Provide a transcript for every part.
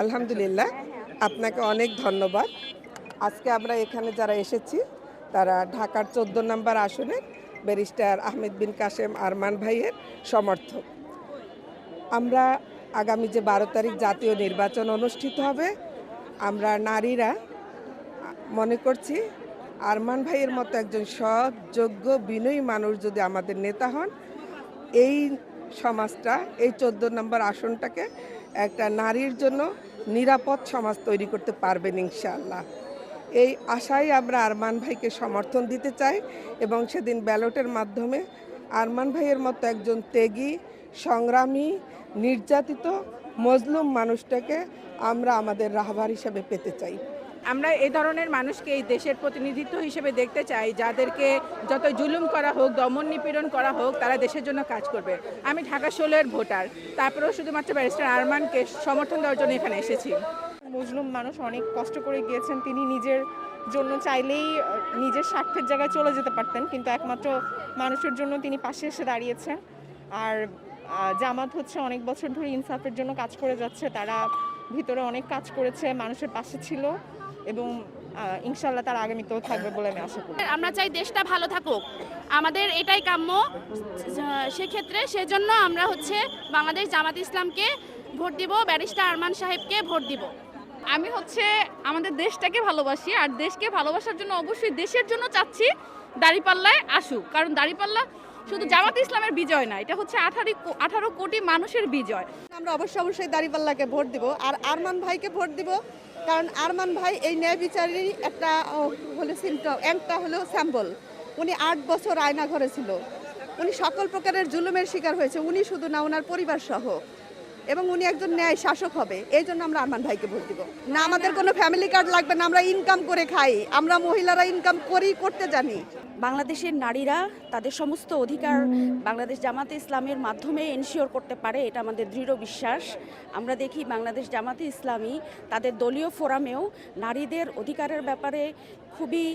আলহামদুলিল্লাহ, আপনাকে অনেক ধন্যবাদ। আজকে আমরা এখানে যারা এসেছি তারা ঢাকার ১৪ নম্বর আসনের ব্যারিস্টার আহমেদ বিন কাসেম আরমান ভাইয়ের সমর্থক। আমরা আগামী যে ১২ তারিখ জাতীয় নির্বাচন অনুষ্ঠিত হবে, আমরা নারীরা মনে করছি আরমান ভাইয়ের মতো একজন সৎ, যোগ্য, বিনয়ী মানুষ যদি আমাদের নেতা হন, এই সমাজটা, এই ১৪ নম্বর আসনটাকে একটা নারীর জন্য নিরাপদ সমাজ তৈরি করতে পারবেন ইনশাআল্লাহ। এই আশায় আমরা আরমান ভাইকে সমর্থন দিতে চাই এবং সেদিন ব্যালটের মাধ্যমে আরমান ভাইয়ের মতো একজন ত্যাগী, সংগ্রামী, নির্যাতিত, মজলুম মানুষটাকে আমরা আমাদের রাহবার হিসেবে পেতে চাই। আমরা এই ধরনের মানুষকে এই দেশের প্রতিনিধিত্ব হিসেবে দেখতে চাই, যাদেরকে যত জুলুম করা হোক, দমন নিপীড়ন করা হোক, তারা দেশের জন্য কাজ করবে। আমি ঢাকা ১৬-এর ভোটার, তারপরেও শুধুমাত্র ব্যারিস্টার আরমানকে সমর্থন দেওয়ার জন্য এখানে এসেছি। মজলুম মানুষ অনেক কষ্ট করে গিয়েছেন, তিনি নিজের জন্য চাইলেই নিজের স্বার্থের জায়গায় চলে যেতে পারতেন, কিন্তু একমাত্র মানুষের জন্য তিনি পাশে এসে দাঁড়িয়েছেন। আর জামাত হচ্ছে অনেক বছর ধরে ইনসাফের জন্য কাজ করে যাচ্ছে, তারা ভিতরে অনেক কাজ করেছে, মানুষের পাশে ছিল এবং ইনশাল্লাহ তারা আগামীতেও থাকবে বলে আমি আশা করি। আমরা চাই দেশটা ভালো থাকুক, আমাদের এটাই কাম্য। সেক্ষেত্রে সেজন্য আমরা বাংলাদেশ জামাত ইসলামকে ভোট দিব, ব্যারিস্টার আরমান সাহেবকে ভোট দিব। আমি আমাদের দেশটাকে ভালোবাসি, আর দেশকে ভালোবাসার জন্য অবশ্যই দেশের জন্য চাচ্ছি দাঁড়িপাল্লায় আসুক, কারণ দাঁড়িপাল্লা শুধু জামাত ইসলামের বিজয় না, এটা 18 কোটি মানুষের বিজয়। আমরা অবশ্যই দাঁড়িপাল্লাকে ভোট দিব আর আরমান ভাইকে ভোট দিব, কারণ আরমান ভাই এই ন্যায় বিচারেরই একটা হলো স্যাম্পল। উনি 8 বছর আয়না ঘরে ছিল, উনি সকল প্রকারের জুলুমের শিকার হয়েছে, উনি শুধু না, ওনার পরিবার সহ, এবং উনি একজন ন্যায় শাসক হবে। এই জন্য আমরা আরমান ভাইকে ভোট দিব। না, আমাদের কোনো ফ্যামিলি কার্ড লাগবে না, আমরা ইনকাম করে খাই, আমরা মহিলারা ইনকাম করতে জানি। বাংলাদেশের নারীরা তাদের সমস্ত অধিকার বাংলাদেশ জামাতে ইসলামের মাধ্যমে এনশিওর করতে পারে, এটা আমাদের দৃঢ় বিশ্বাস। আমরা দেখি বাংলাদেশ জামাতে ইসলামী তাদের দলীয় ফোরামেও নারীদের অধিকারের ব্যাপারে খুবই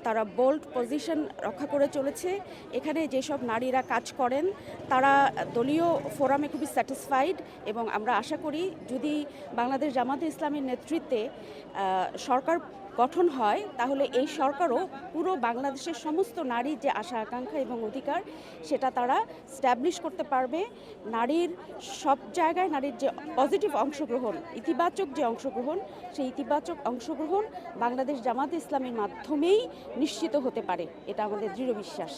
তারা বোল্ড পজিশন রক্ষা করে চলেছে। এখানে যেসব নারীরা কাজ করেন তারা দলীয় ফোরামে খুবই স্যাটিসফাইড, এবং আমরা আশা করি যদি বাংলাদেশ জামাতে ইসলামের নেতৃত্বে সরকার গঠন হয়, তাহলে এই সরকারও পুরো বাংলাদেশের সমস্ত নারীর যে আশা আকাঙ্ক্ষা এবং অধিকার সেটা তারা স্ট্যাবলিশ করতে পারবে। নারীর সব জায়গায় নারীর যে পজিটিভ অংশগ্রহণ, ইতিবাচক যে অংশগ্রহণ, সেই ইতিবাচক অংশগ্রহণ বাংলাদেশ জামাতে ইসলামের মাধ্যমেই নিশ্চিত হতে পারে, এটা আমাদের দৃঢ় বিশ্বাস।